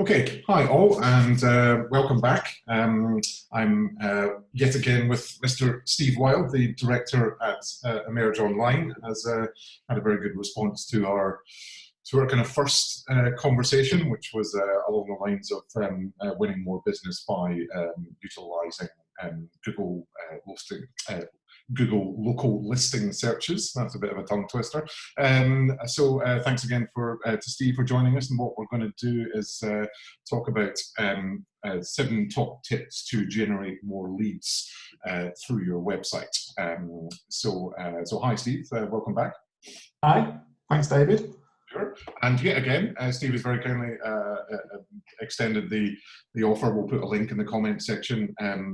Okay, hi all, and welcome back. I'm yet again with Mr. Steve Wilde, the director at Emerge Online, has had a very good response to our kind of first conversation, which was along the lines of winning more business by utilising Google listing. Google local listing searches. That's a bit of a tongue twister. So thanks again to Steve for joining us. And what we're going to do is talk about 7 top tips to generate more leads through your website. So hi Steve, welcome back. Hi, thanks David. Sure. And yet again, Steve has very kindly extended the offer. We'll put a link in the comment section.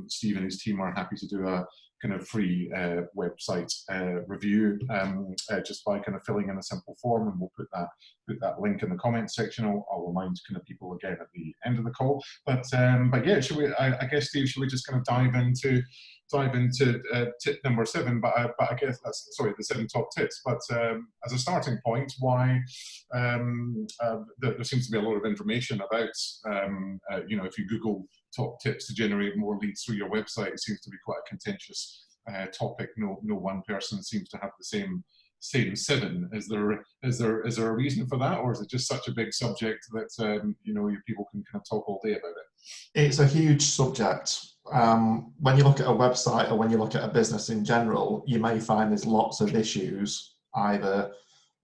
Steve and his team are happy to do a kind of free website review just by kind of filling in a simple form, and we'll put that link in the comment section. I'll remind kind of people again at the end of the call. But yeah, should we? I guess Steve, should we just kind of dive into tip number 7? But I guess that's the 7 top tips. But as a starting point, why there seems to be a lot of information about if you Google top tips to generate more leads through your website, it seems to be quite a contentious topic. No one person seems to have the same 7. Is there a reason for that, or is it just such a big subject that people can kind of talk all day about it? It's a huge subject. When you look at a website or when you look at a business in general, you may find there's lots of issues either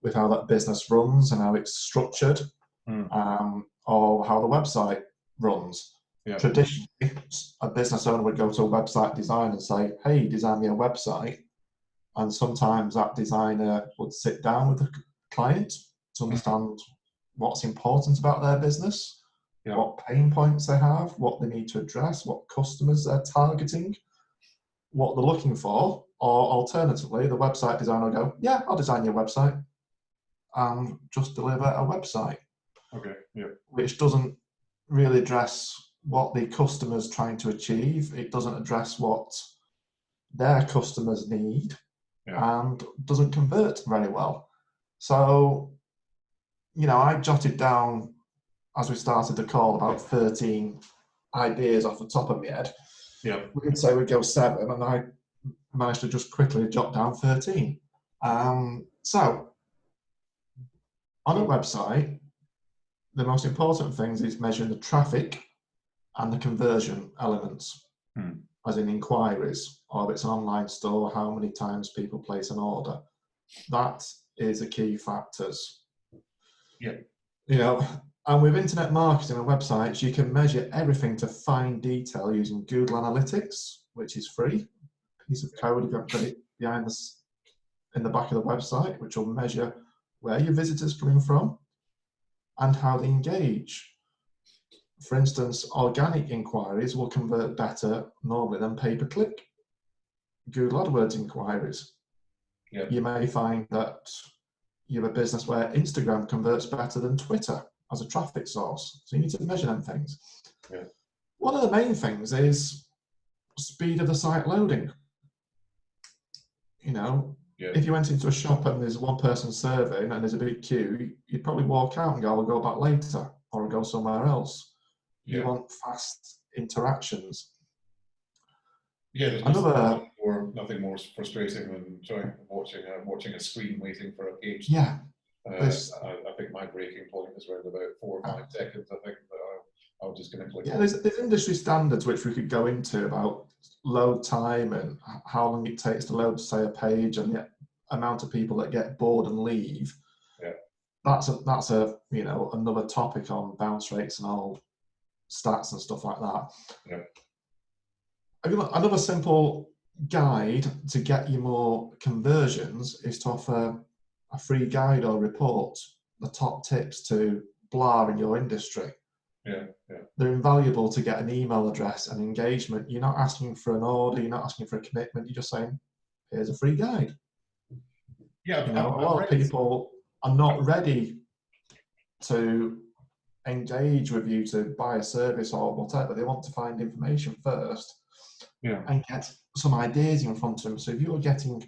with how that business runs and how it's structured, or how the website runs. Yeah. Traditionally, a business owner would go to a website designer and say, hey, design me a website. And sometimes that designer would sit down with the client to understand what's important about their business, what pain points they have, what they need to address, what customers they're targeting, what they're looking for. Or alternatively, the website designer will go, yeah, I'll design your website and just deliver a website. Okay. Yeah. Which doesn't really address what the customer's trying to achieve. It doesn't address what their customers need, and doesn't convert very well. So, I jotted down, as we started the call, about 13 ideas off the top of my head. Yeah. We could say we'd go 7, and I managed to just quickly jot down 13. So, on a website, the most important things is measuring the traffic and the conversion elements, as in inquiries, or if it's an online store, how many times people place an order. That is the key factors. Yeah. And with internet marketing and websites, you can measure everything to fine detail using Google Analytics, which is free. A piece of code if you haven't got it behind this in the back of the website, which will measure where your visitors are coming from and how they engage. For instance, organic inquiries will convert better normally than pay-per-click. Google AdWords inquiries. Yeah. You may find that you have a business where Instagram converts better than Twitter as a traffic source. So you need to measure them things. Yeah. One of the main things is speed of the site loading. If you went into a shop and there's one person serving and there's a big queue, you'd probably walk out and go, I'll go back later, or I'll go somewhere else. You want fast interactions. Yeah, there's nothing more frustrating than watching a screen waiting for a page. Yeah. I think my breaking point is around about 4 or 5 seconds. I think that I'm just going to click. Yeah, there's industry standards which we could go into about load time and how long it takes to load, say, a page, and the amount of people that get bored and leave. Yeah. That's another topic on bounce rates and all stats and stuff like that. Yeah. Another simple guide to get you more conversions is to offer a free guide or report, the top tips to blah in your industry. Yeah. They're invaluable to get an email address and engagement. You're not asking for an order, you're not asking for a commitment, you're just saying, here's a free guide. Yeah. A lot of people are not ready to engage with you to buy a service or whatever. They want to find information first and get some ideas in front of them. So if you're getting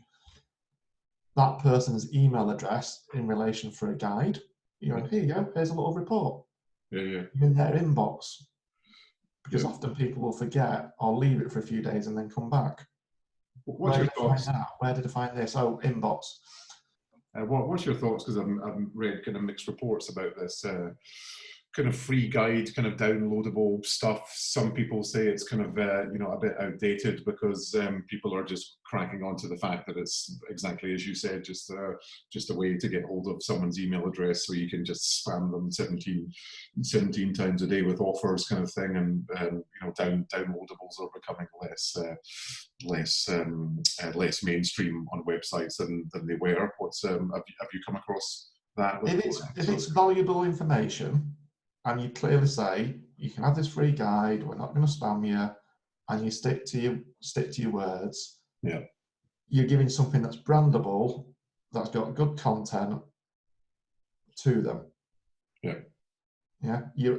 that person's email address in relation for a guide, here you go, here's a little report. Yeah. in their inbox. Because Yeah. often people will forget or leave it for a few days and then come back. What's Where your did I find thoughts? that? Where did I find this? Oh, inbox. What's your thoughts? Because I've read kind of mixed reports about this kind of free guide, kind of downloadable stuff. Some people say it's kind of a bit outdated because people are just cracking on to the fact that it's exactly as you said, just a way to get hold of someone's email address, so you can just spam them 17 times a day with offers, kind of thing. And downloadables are becoming less mainstream on websites than they were. Have you come across that? If it's valuable information, and you clearly say you can have this free guide, we're not going to spam you, and you stick to your words. Yeah. You're giving something that's brandable, that's got good content to them. Yeah. Yeah. You're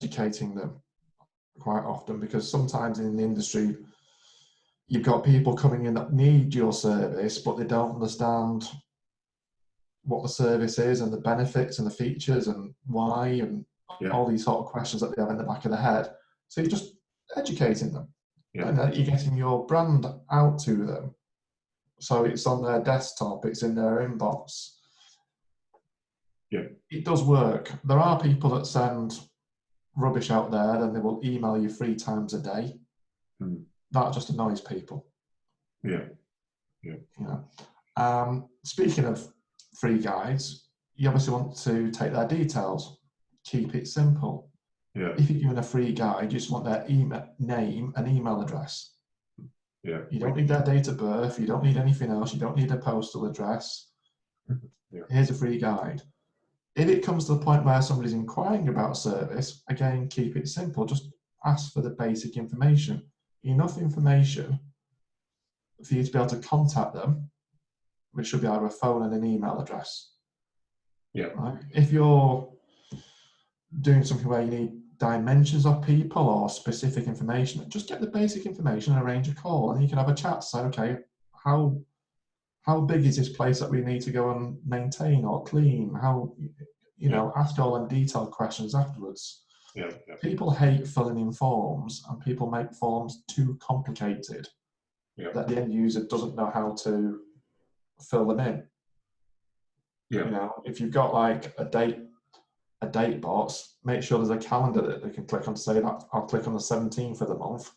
educating them quite often, because sometimes in the industry you've got people coming in that need your service, but they don't understand what the service is and the benefits and the features and why and all these sort of questions that they have in the back of their head. So you're just educating them. Yeah. And you're getting your brand out to them. So it's on their desktop, it's in their inbox. Yeah. It does work. There are people that send rubbish out there and they will email you 3 times a day. That just annoys people. Yeah. Speaking of free guides, you obviously want to take their details. Keep it simple. Yeah. If you're given a free guide, you just want their name and email address. Yeah. You don't need their date of birth. You don't need anything else. You don't need a postal address. Yeah. Here's a free guide. If it comes to the point where somebody's inquiring about a service, again, keep it simple. Just ask for the basic information. Enough information for you to be able to contact them, which should be either a phone and an email address. Yeah. Right? If you're doing something where you need dimensions of people or specific information, just get the basic information and arrange a call, and you can have a chat. Say, okay, how big is this place that we need to go and maintain or clean? Ask all them detailed questions afterwards. Yeah. People hate filling in forms, and people make forms too complicated that the end user doesn't know how to fill them in. Yeah. If you've got like a date box, make sure there's a calendar that they can click on to say that I'll click on the 17th of the month.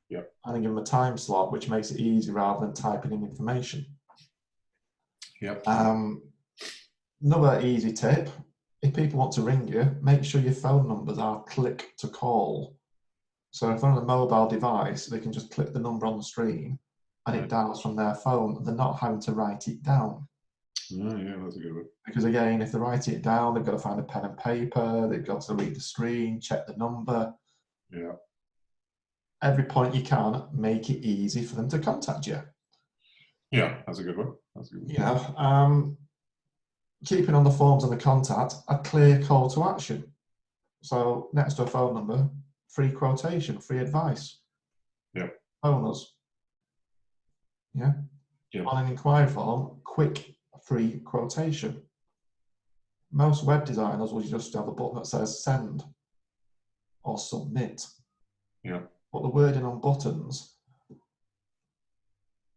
Yeah. And then give them a time slot, which makes it easy rather than typing in information. Yeah. Another easy tip: if people want to ring you, make sure your phone numbers are click to call. So if they're on a mobile device, they can just click the number on the screen and it dials from their phone. They're not having to write it down. Oh, yeah, that's a good one. Because again, if they're writing it down, they've got to find a pen and paper, they've got to read the screen, check the number. Yeah. Every point you can, make it easy for them to contact you. Yeah, that's a good one. Keeping on the forms and the contact, a clear call to action. So next to a phone number, free quotation, free advice. Yeah. Phone us. Yeah. On an inquiry form, quick free quotation. Most web designers will just have a button that says send or submit. Yeah. But the wording on buttons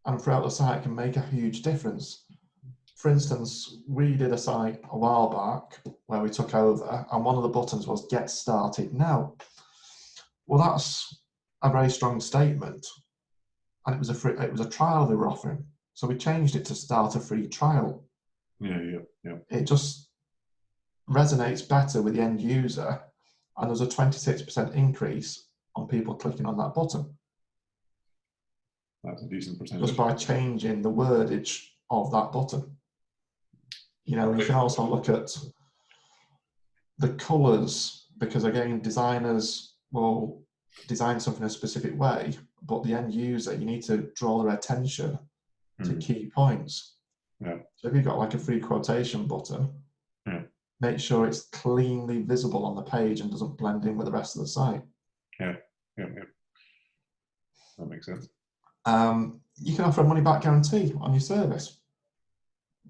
and throughout the site can make a huge difference. For instance, we did a site a while back where we took over, and one of the buttons was get started now. Well, that's a very strong statement, and it was a trial they were offering. So we changed it to start a free trial. Yeah. It just resonates better with the end user, and there's a 26% increase on people clicking on that button. That's a decent percentage. Just by changing the wordage of that button. You can also look at the colours, because again, designers will design something a specific way, but the end user, you need to draw their attention to key points. Yeah. So if you've got like a free quotation button, make sure it's cleanly visible on the page and doesn't blend in with the rest of the site. Yeah. That makes sense. You can offer a money back guarantee on your service.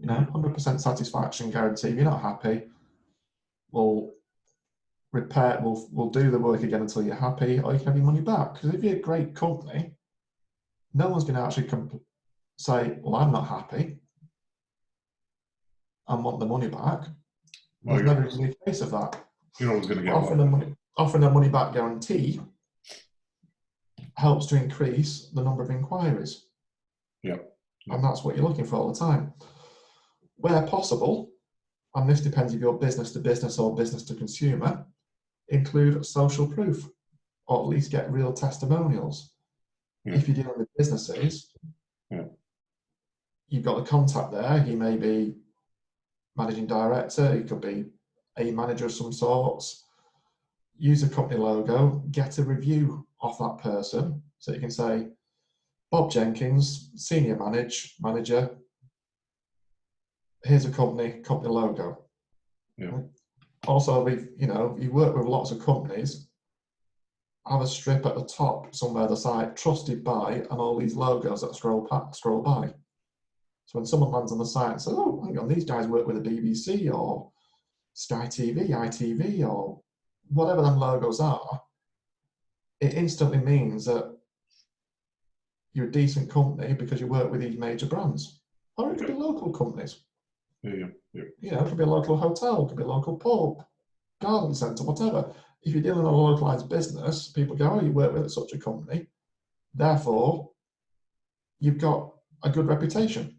100% satisfaction guarantee. If you're not happy, well, repair, we'll do the work again until you're happy, or you can have your money back. Because if you're a great company, no one's going to actually say, well, I'm not happy and want the money back. Well, There's never going to be a case of that. You're always going to get offering a money back guarantee helps to increase the number of inquiries. Yeah. And that's what you're looking for all the time. Where possible, and this depends if you're business to business or business to consumer, include social proof, or at least get real testimonials. Yeah. If you're dealing with businesses, you've got the contact there. He may be managing director, he could be a manager of some sorts. Use a company logo, get a review of that person, so you can say, Bob Jenkins, senior manager, here's a company logo. Yeah. Also, you work with lots of companies, have a strip at the top somewhere the site, trusted by, and all these logos that scroll by. So when someone lands on the site and says, oh, hang on, these guys work with the BBC or Sky TV, ITV, or whatever them logos are, it instantly means that you're a decent company because you work with these major brands. Or it could be local companies. Yeah. It could be a local hotel, it could be a local pub, garden centre, whatever. If you're dealing with a localised business, people go, oh, you work with such a company. Therefore, you've got a good reputation.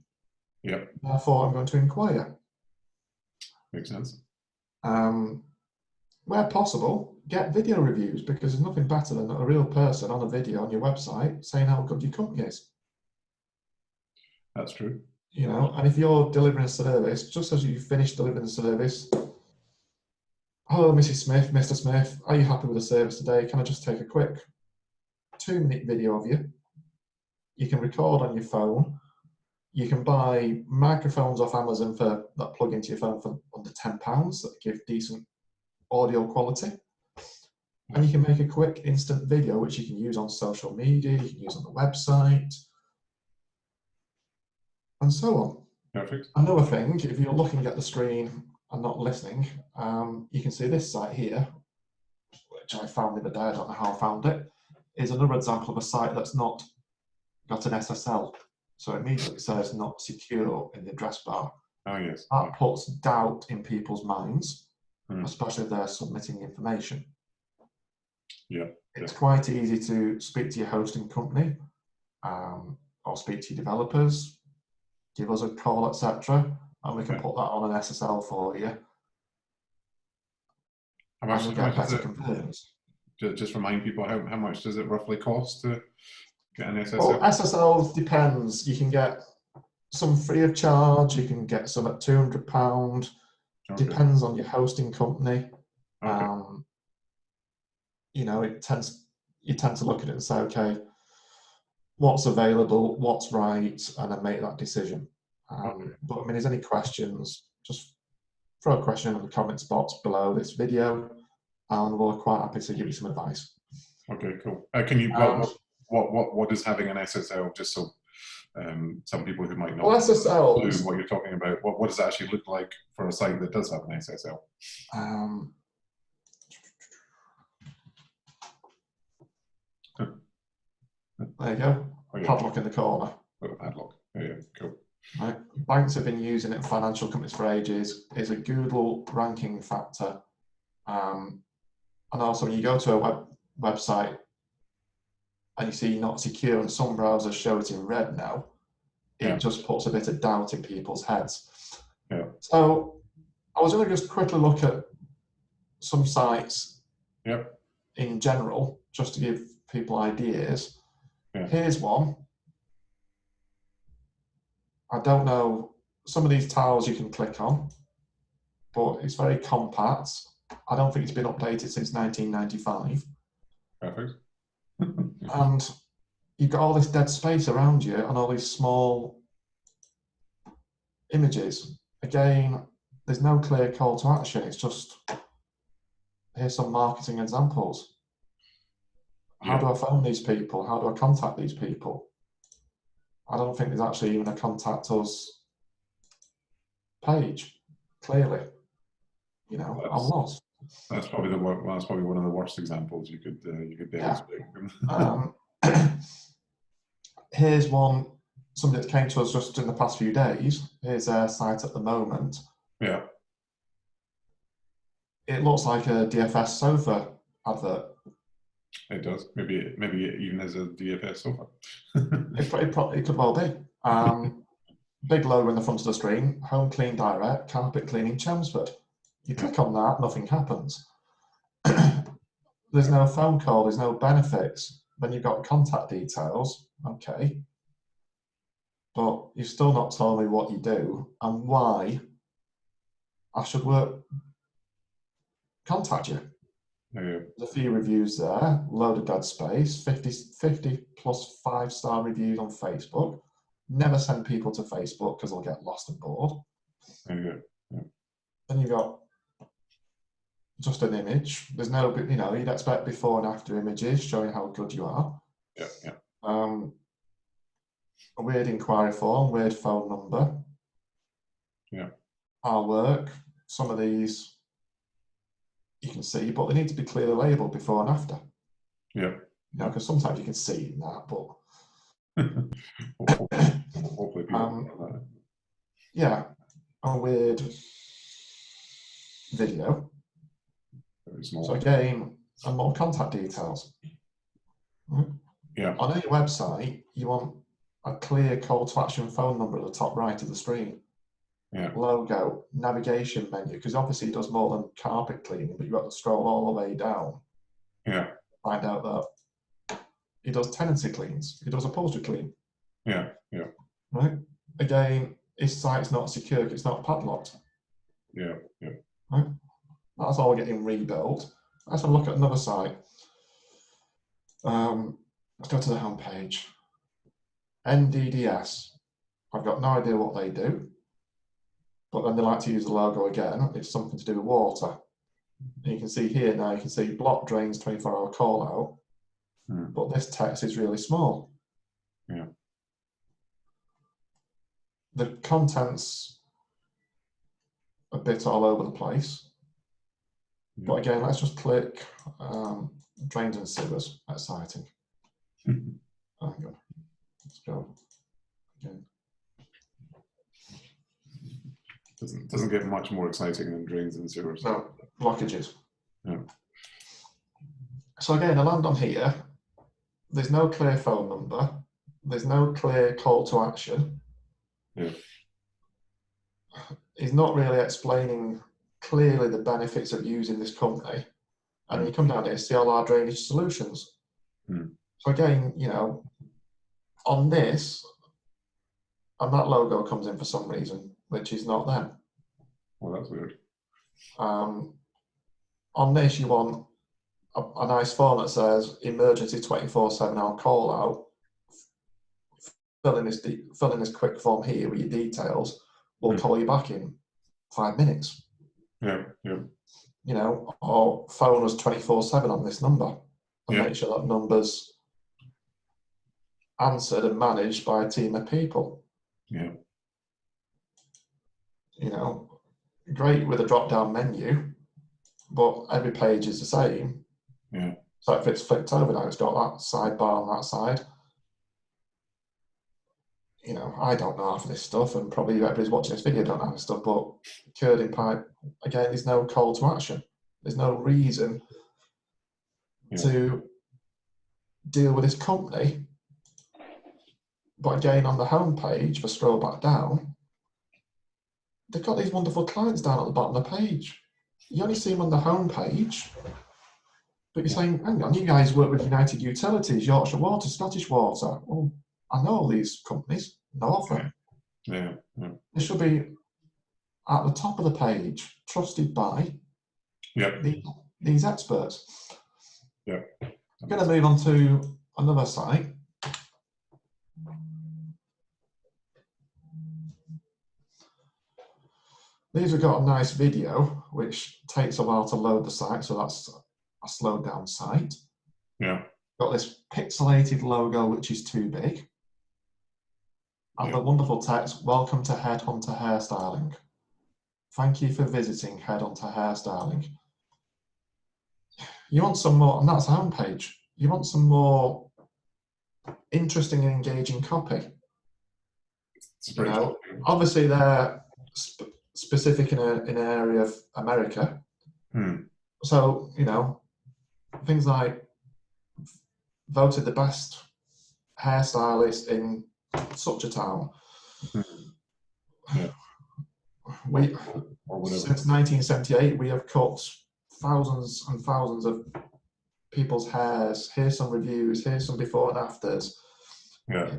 Yeah. Therefore, I'm going to inquire. Makes sense. Where possible, get video reviews, because there's nothing better than a real person on a video on your website saying how good your company is. That's true. And if you're delivering a service, just as you finish delivering the service, hello, Mrs. Smith, Mr. Smith, are you happy with the service today? Can I just take a quick 2-minute video of you? You can record on your phone. You can buy microphones off Amazon that plug into your phone for under £10 that give decent audio quality. And you can make a quick instant video, which you can use on social media, you can use on the website, and so on. Perfect. Another thing, if you're looking at the screen and not listening, you can see this site here, which I found the other day, I don't know how I found it, is another example of a site that's not got an SSL. So it immediately says not secure in the address bar. Oh, yes. That puts doubt in people's minds, especially if they're submitting information. Yeah. It's quite easy to speak to your hosting company or speak to your developers, give us a call, etc., and we can put that on an SSL for you. And you'll get better conversions. Just remind people, how much does it roughly cost to get an SSL? Well, SSL depends. You can get some free of charge, you can get some at £200, depends on your hosting company. Okay. You tend to look at it and say, okay, what's available, what's right, and then make that decision. But I mean, there's any questions, just throw a question in the comments box below this video, and we're quite happy to give you some advice. Okay, cool. Can you what is having an SSL, just so some people who might not know what you're talking about, what does it actually look like for a site that does have an SSL? There you go. Padlock in the corner. Padlock. Yeah, cool. Right. Banks have been using it in financial companies for ages. It's a Google ranking factor. And also, when you go to a website and you see not secure, and some browsers show it in red now, it just puts a bit of doubt in people's heads. Yeah. So I was going to just quickly look at some sites in general, just to give people ideas. Here's one. I don't know, some of these tiles you can click on, but it's very compact. I don't think it's been updated since 1995. Perfect. And you've got all this dead space around you and all these small images. Again, there's no clear call to action. It's just, here's some marketing examples. How do I phone these people? How do I contact these people? I don't think there's actually even a contact us page, clearly. I'm lost. That's probably that's probably one of the worst examples you could demonstrate. Here's one, somebody that came to us just in the past few days. Here's their site at the moment. Yeah. It looks like a DFS sofa advert. It does. Maybe even as a DFS sofa. It could well be. Big logo in the front of the screen, Home Clean Direct, carpet cleaning Chelmsford. You click on that, nothing happens. There's no phone call, there's no benefits. Then you've got contact details, okay. But you've still not told me what you do and why I should contact you. Yeah. There's a few reviews there, load of dead space, 50 plus 5-star reviews on Facebook. Never send people to Facebook because they'll get lost and bored. Yeah. Then you've got just an image. There's no, you'd expect before and after images showing how good you are. Yeah. A weird inquiry form, weird phone number. Yeah. Our work. Some of these you can see, but they need to be clearly labelled before and after. Yeah. Because sometimes you can see in that, but hopefully people that. Yeah, a weird video. Very small. So again, and more contact details. Yeah. On any website, you want a clear call to action phone number at the top right of the screen. Yeah. Logo, navigation menu, because obviously it does more than carpet cleaning, but you've got to scroll all the way down. Yeah. Find out that he does tenancy cleans, he does upholstery clean. Yeah. Yeah. Right? Again, his site's not secure, it's not padlocked. Yeah. Yeah. Right? That's all getting rebuilt. Let's have a look at another site. Let's go to the home page. NDDS. I've got no idea what they do, but then they like to use the logo again. It's something to do with water. And you can see here now, you can see block drains 24-hour call out, but this text is really small. Yeah. The content's a bit all over the place. Yeah. But again, let's just click drains and sewers. Exciting. Hang on. Let's go again. Doesn't get much more exciting than drains and sewers. No, blockages. Yeah. So again, I land on here. There's no clear phone number. There's no clear call to action. Yeah. He's not really explaining clearly the benefits of using this company. And then you come down here, see all our drainage solutions. So again, on this, and that logo comes in for some reason, which is not them. Well, that's weird. On this, you want a nice form that says emergency 24/7 hour call out. Fill in this quick form here with your details. We'll call you back in 5 minutes. Yeah, yeah. Or phone us 24/7 on this number and make sure that number's answered and managed by a team of people. Yeah. Great with a drop-down menu, but every page is the same. Yeah. So if it's flipped over now, it's got that sidebar on that side. I don't know half of this stuff, and probably everybody's watching this video don't know this stuff, but curbing pipe, again, there's no call to action. There's no reason to deal with this company. But again, on the home page, if I scroll back down, they've got these wonderful clients down at the bottom of the page. You only see them on the home page, but you're saying, hang on, you guys work with United Utilities, Yorkshire Water, Scottish Water. Well, I know all these companies, know of them. Yeah. They should be at the top of the page, trusted by these experts. Yeah. I'm going to move on to another site. These have got a nice video, which takes a while to load the site, so that's a slowed down site. Yeah. Got this pixelated logo, which is too big. And the wonderful text, welcome to Headhunter Hairstyling. Thank you for visiting Headhunter Hairstyling. You want some more, and that's the homepage. You want some more interesting and engaging copy. Obviously they're specific in an area of America. So, things like voted the best hairstylist in such a town. Yeah. Since 1978, we have cut thousands and thousands of people's hairs. Here's some reviews. Here's some before and afters. Yeah.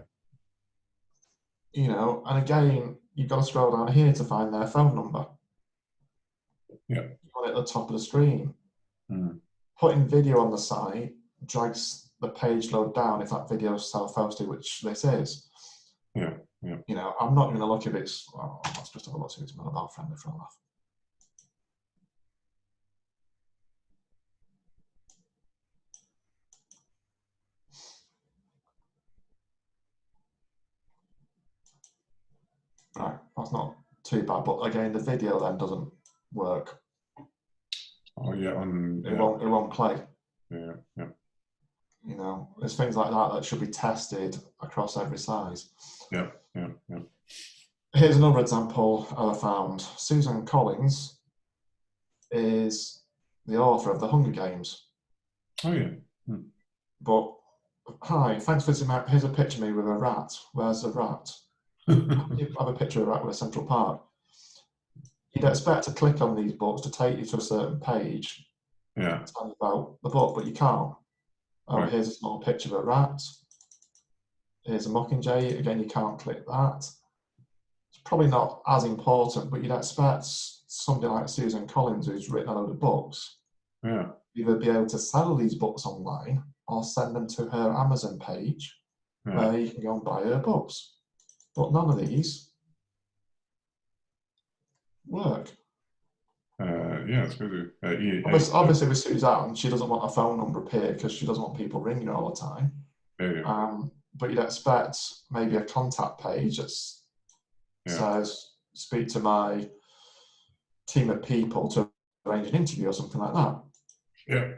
And again, you've got to scroll down here to find their phone number. Yeah. You want it at the top of the screen. Putting video on the site drags the page load down if that video is self-hosted, which this is. Yeah. I'm not going to look if it's. Well, let's just have a look if it's mobile friendly for a laugh. Right, that's not too bad, but again, the video then doesn't work. Oh yeah, it won't play. Yeah. There's things like that should be tested across every size. Yeah. Here's another example I found. Susan Collins is the author of The Hunger Games. Oh yeah. But hi, thanks for visiting. Here's a picture of me with a rat. Where's the rat? You have a picture of a rat with a Central Park. You'd expect to click on these books to take you to a certain page. Yeah. Tell you about the book, but you can't. Oh, right. Here's a small picture of a rat. Here's a mockingjay. Again, you can't click that. It's probably not as important, but you'd expect somebody like Susan Collins, who's written a load of books, either be able to sell these books online or send them to her Amazon page where you can go and buy her books. But none of these work. It's good. Obviously, with Suzanne, she doesn't want a phone number appeared because she doesn't want people ringing her all the time. But you'd expect maybe a contact page that says, speak to my team of people to arrange an interview or something like that. Yeah.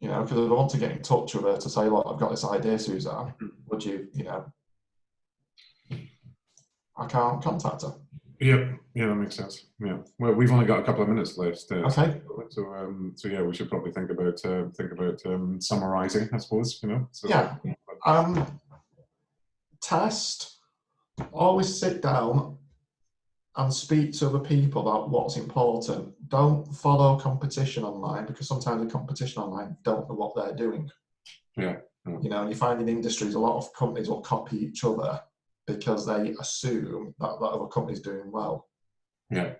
Because I want to get in touch with her to say, look, I've got this idea, Suzanne. Would you, I can't contact her. Yeah, that makes sense. Yeah. Well, we've only got a couple of minutes left. Okay. So yeah, we should probably think about summarising, I suppose. Test. Always sit down and speak to other people about what's important. Don't follow competition online, because sometimes the competition online don't know what they're doing. Yeah. And you find in industries a lot of companies will copy each other because they assume that other company's doing well. Yeah.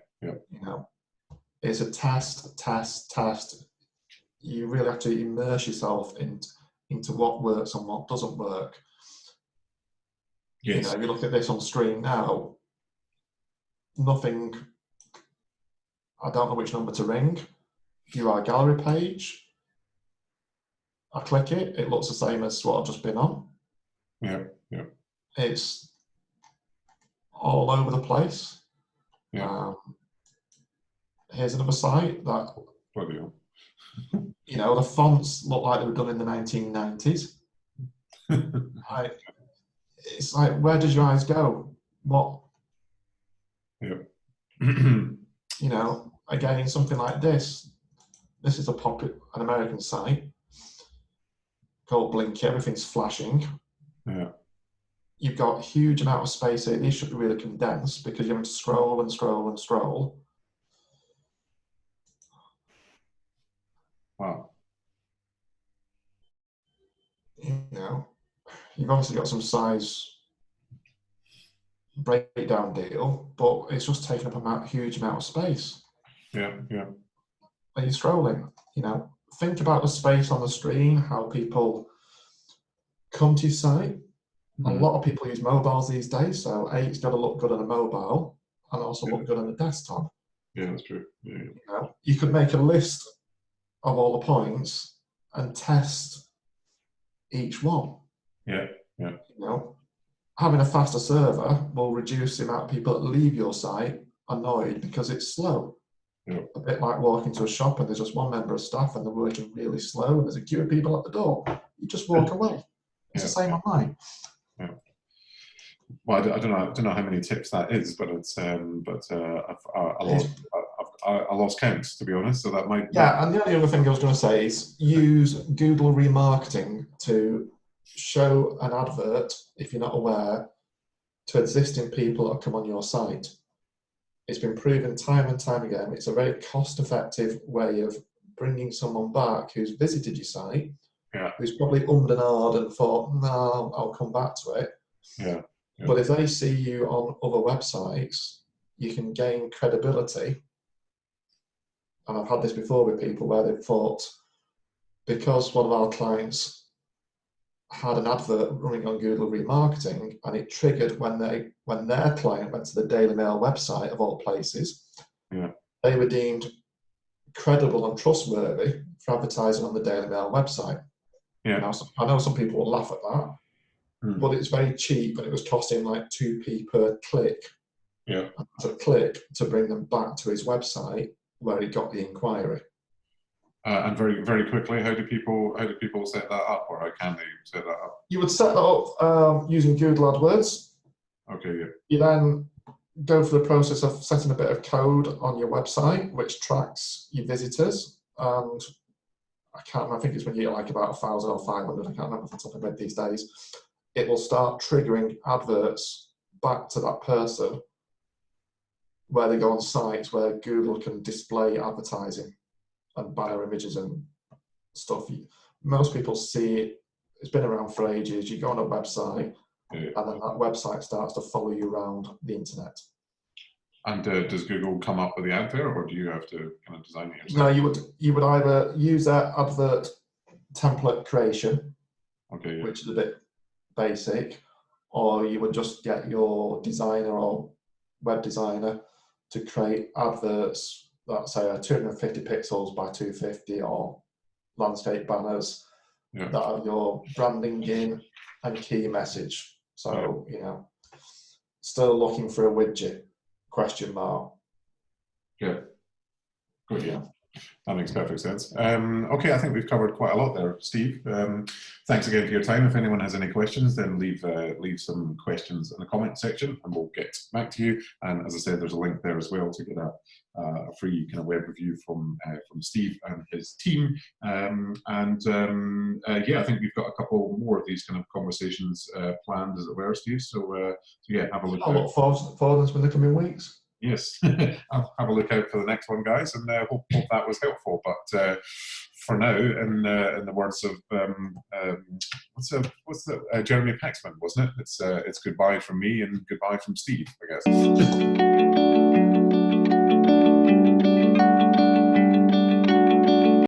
It's a test. You really have to immerse yourself into what works and what doesn't work. Yes. You look at this on screen now, nothing, I don't know which number to ring. View our gallery page. I click it, it looks the same as what I've just been on. Yeah. It's all over the place. Yeah. Here's another site that, bloody hell. The fonts look like they were done in the 1990s. It's like, where does your eyes go? What? Yeah. Again, something like this. This is an American site called Blinky. Everything's flashing. Yeah. You've got a huge amount of space here. These should be really condensed because you're having to scroll and scroll and scroll. Wow. You've obviously got some size breakdown deal, but it's just taking up a huge amount of space. Yeah. Are you scrolling? Think about the space on the screen, how people come to your site. A lot of people use mobiles these days, so it's got to look good on a mobile and also look good on a desktop. Yeah, that's true. Yeah. You could make a list of all the points and test each one. Yeah. Having a faster server will reduce the amount of people that leave your site annoyed because it's slow. Yeah. A bit like walking to a shop and there's just one member of staff and they're working really slow and there's a queue of people at the door. You just walk away. It's the same online. Yeah. Well, I don't know how many tips that is, but it's I lost count, to be honest. So that might. Yeah, and the only other thing I was going to say is use Google remarketing to show an advert, if you're not aware, to existing people that come on your site. It's been proven time and time again. It's a very cost-effective way of bringing someone back who's visited your site, who's probably ummed and ahed and thought, no, I'll come back to it. Yeah. But if they see you on other websites, you can gain credibility. And I've had this before with people where they've thought, because one of our clients had an advert running on Google remarketing and it triggered when their client went to the Daily Mail website, of all places, they were deemed credible and trustworthy for advertising on the Daily Mail website. Now, I know some people will laugh at that, but it's very cheap and it was costing like 2p per click. To click to bring them back to his website where he got the inquiry. And very, very quickly, how do people set that up, or how can they set that up? You would set that up using Google AdWords. Okay. Yeah. You then go through the process of setting a bit of code on your website which tracks your visitors, and I think it's when you get like about 1,000 or 500. I can't remember off the top of my head these days. It will start triggering adverts back to that person where they go on sites where Google can display advertising and banner images and stuff. Most people see it. It's been around for ages. You go on a website, and then that website starts to follow you around the internet. And does Google come up with the advert, or do you have to kind of design it yourself? No, you would either use that advert template creation, which is a bit basic, or you would just get your designer or web designer to create adverts that say are 250 pixels by 250, or landscape banners that have your branding in and key message. So, still looking for a widget, ? Yeah. Good, yeah. That makes perfect sense. Okay, I think we've covered quite a lot there, Steve. Thanks again for your time. If anyone has any questions, then leave some questions in the comment section and we'll get back to you. And as I said, there's a link there as well to get a free kind of web review from Steve and his team. Yeah, I think we've got a couple more of these kind of conversations planned, as it were, Steve. So yeah, have a look. I'll look forward to this in the coming weeks. Yes, I'll have a look out for the next one, guys, and hope that was helpful. But for now, in the words of Jeremy Paxman, wasn't it? It's goodbye from me and goodbye from Steve, I guess.